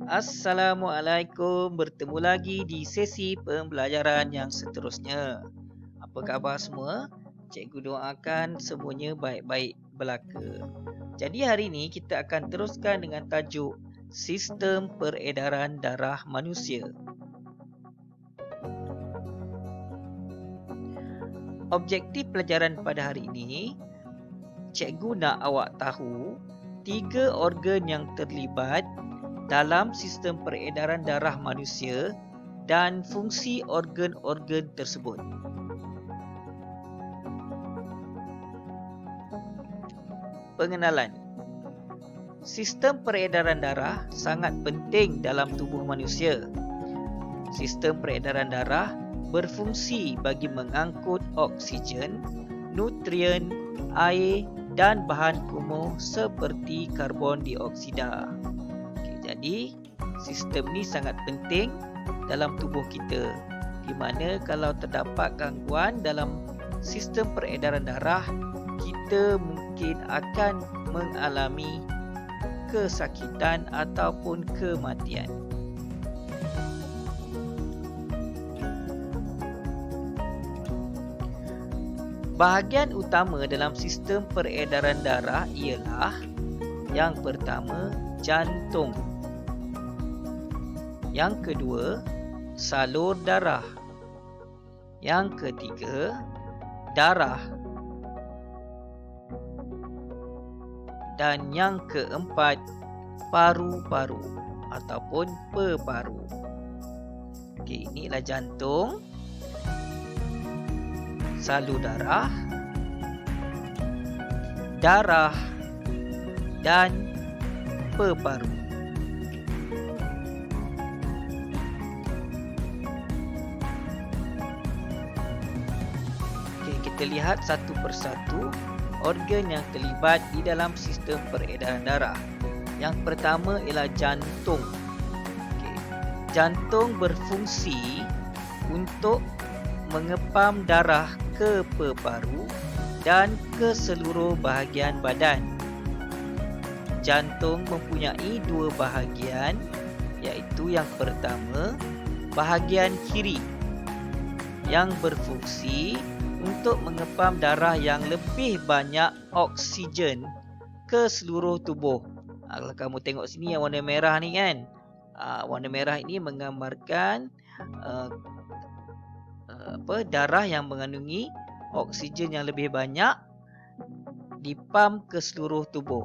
Assalamualaikum, bertemu lagi di sesi pembelajaran yang seterusnya. Apa khabar semua? Cikgu doakan semuanya baik-baik belaka. Jadi hari ini kita akan teruskan dengan tajuk Sistem Peredaran Darah Manusia. Objektif pelajaran pada hari ini, cikgu nak awak tahu 3 organ yang terlibat dalam sistem peredaran darah manusia dan fungsi organ-organ tersebut. Pengenalan. Sistem peredaran darah sangat penting dalam tubuh manusia. Sistem peredaran darah berfungsi bagi mengangkut oksigen, nutrien, air dan bahan kumuh seperti karbon dioksida. Jadi, sistem ni sangat penting dalam tubuh kita, di mana kalau terdapat gangguan dalam sistem peredaran darah, kita mungkin akan mengalami kesakitan ataupun kematian. Bahagian utama dalam sistem peredaran darah ialah yang pertama, jantung. Yang kedua, salur darah. Yang ketiga, darah. Dan yang keempat, paru-paru ataupun peparu. Okey, inilah jantung, salur darah, darah dan peparu. Kita lihat satu persatu organ yang terlibat di dalam sistem peredaran darah. Yang pertama ialah jantung. Jantung berfungsi untuk mengepam darah ke peparu dan ke seluruh bahagian badan. Jantung mempunyai 2 bahagian, iaitu yang pertama, bahagian kiri yang berfungsi untuk mengepam darah yang lebih banyak oksigen ke seluruh tubuh. Kalau kamu tengok sini yang warna merah ni kan, warna merah ini menggambarkan darah yang mengandungi oksigen yang lebih banyak dipam ke seluruh tubuh.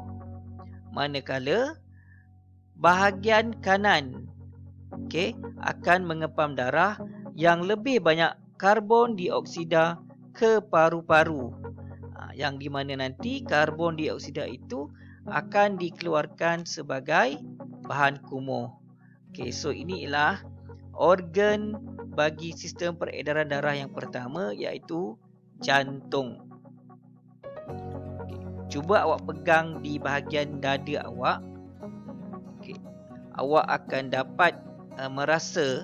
Manakala bahagian kanan akan mengepam darah yang lebih banyak karbon dioksida ke paru-paru, yang di mana nanti karbon dioksida itu akan dikeluarkan sebagai bahan kumuh. So ini ialah organ bagi sistem peredaran darah yang pertama, iaitu jantung. Cuba awak pegang di bahagian dada awak. Awak akan dapat merasa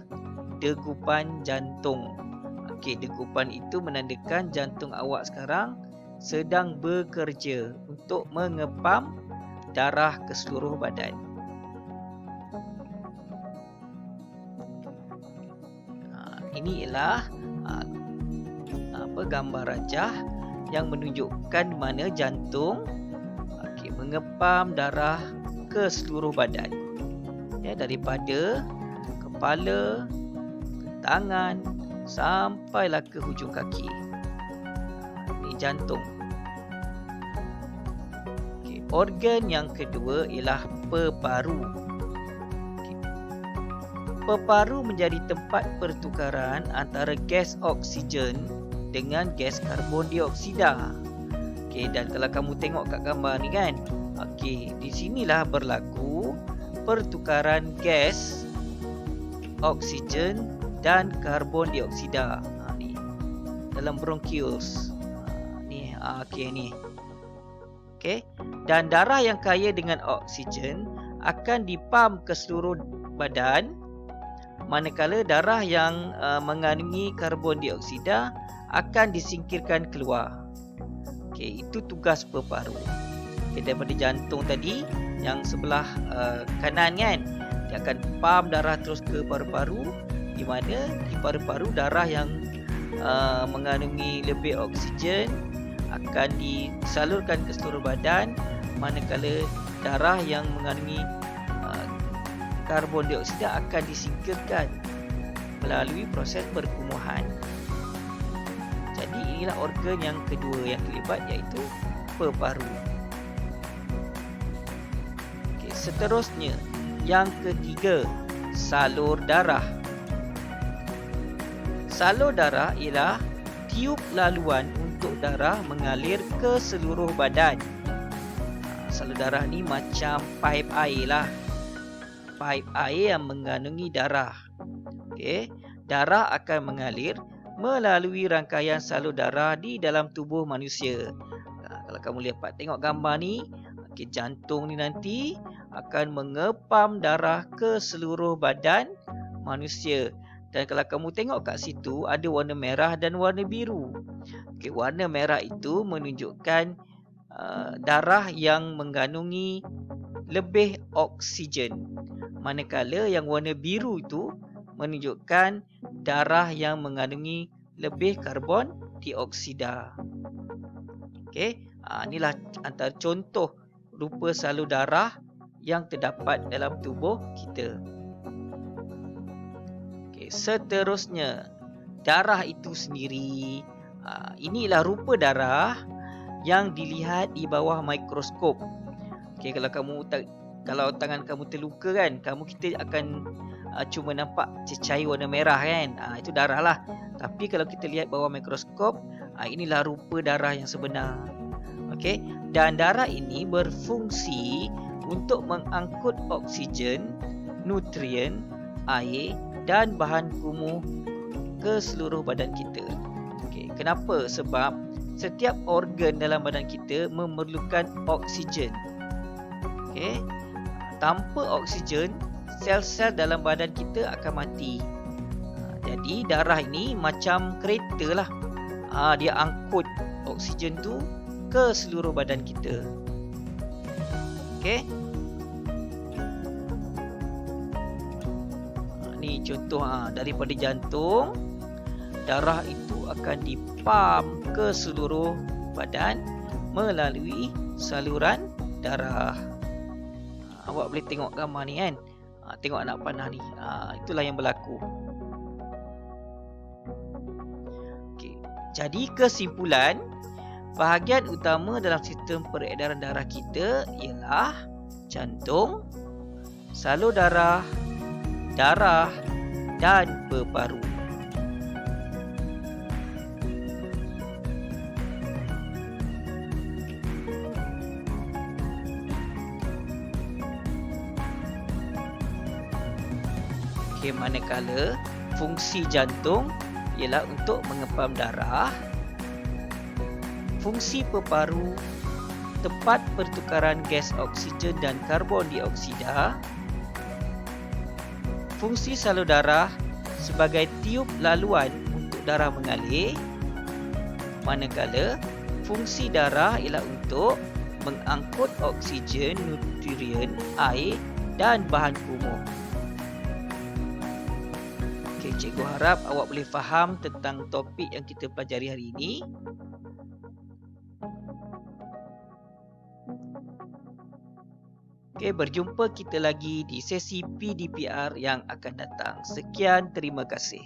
degupan jantung. Degupan itu menandakan jantung awak sekarang sedang bekerja untuk mengepam darah ke seluruh badan. Ini ialah gambar rajah yang menunjukkan mana jantung mengepam darah ke seluruh badan, daripada kepala, ke tangan sampailah ke hujung kaki. Ini jantung. Organ yang kedua ialah peparu. Peparu menjadi tempat pertukaran antara gas oksigen dengan gas karbon dioksida. Dan kalau kamu tengok kat gambar ni kan, di sinilah berlaku pertukaran gas oksigen dan karbon dioksida ni dalam bronchioles. Ni dan darah yang kaya dengan oksigen akan dipam ke seluruh badan, manakala darah yang mengandungi karbon dioksida akan disingkirkan keluar. Okey, itu tugas paru-paru. Okey, daripada jantung tadi yang sebelah kanan kan, dia akan pam darah terus ke paru-paru, di mana di paru-paru darah yang mengandungi lebih oksigen akan disalurkan ke seluruh badan, manakala darah yang mengandungi karbon dioksida akan disingkirkan melalui proses perkumuhan. Jadi inilah organ yang kedua yang terlibat, iaitu paru-paru. Okey, seterusnya yang ketiga, salur darah. Salur darah ialah tiub laluan untuk darah mengalir ke seluruh badan. Salur darah ni macam paip air lah. Paip air yang mengandungi darah. Okey, darah akan mengalir melalui rangkaian salur darah di dalam tubuh manusia. Kalau kamu lihat, tengok gambar ni, okey, jantung ni nanti akan mengepam darah ke seluruh badan manusia. Dan kalau kamu tengok kat situ, ada warna merah dan warna biru. Okey, warna merah itu menunjukkan darah yang mengandungi lebih oksigen. Manakala yang warna biru itu menunjukkan darah yang mengandungi lebih karbon dioksida. Okey, inilah antara contoh rupa salur darah yang terdapat dalam tubuh kita. Okey, seterusnya, darah itu sendiri. Inilah rupa darah yang dilihat di bawah mikroskop. Okey, kalau tangan kamu terluka kan, kita akan cuma nampak cecair warna merah kan. Itu darah lah. Tapi kalau kita lihat bawah mikroskop, inilah rupa darah yang sebenar. Okey, dan darah ini berfungsi untuk mengangkut oksigen, nutrien, air dan bahan kumuh ke seluruh badan kita. Okey, kenapa? Sebab setiap organ dalam badan kita memerlukan oksigen. Okey, tanpa oksigen, sel-sel dalam badan kita akan mati. Jadi darah ini macam kereta lah. Dia angkut oksigen tu ke seluruh badan kita. Okey. Ni contoh daripada jantung, darah itu akan dipam ke seluruh badan melalui saluran darah. Awak boleh tengok gambar ni kan. Tengok anak panah ni. Itulah yang berlaku. Okey. Jadi kesimpulan, bahagian utama dalam sistem peredaran darah kita ialah jantung, salur darah, darah dan paru-paru. Okey, manakala fungsi jantung ialah untuk mengepam darah, fungsi paru-paru tempat pertukaran gas oksigen dan karbon dioksida, fungsi salur darah sebagai tiub laluan untuk darah mengalir, manakala fungsi darah ialah untuk mengangkut oksigen, nutrien, air dan bahan kumuh. Okey, cikgu harap awak boleh faham tentang topik yang kita pelajari hari ini. Okey, berjumpa kita lagi di sesi PDPR yang akan datang. Sekian, terima kasih.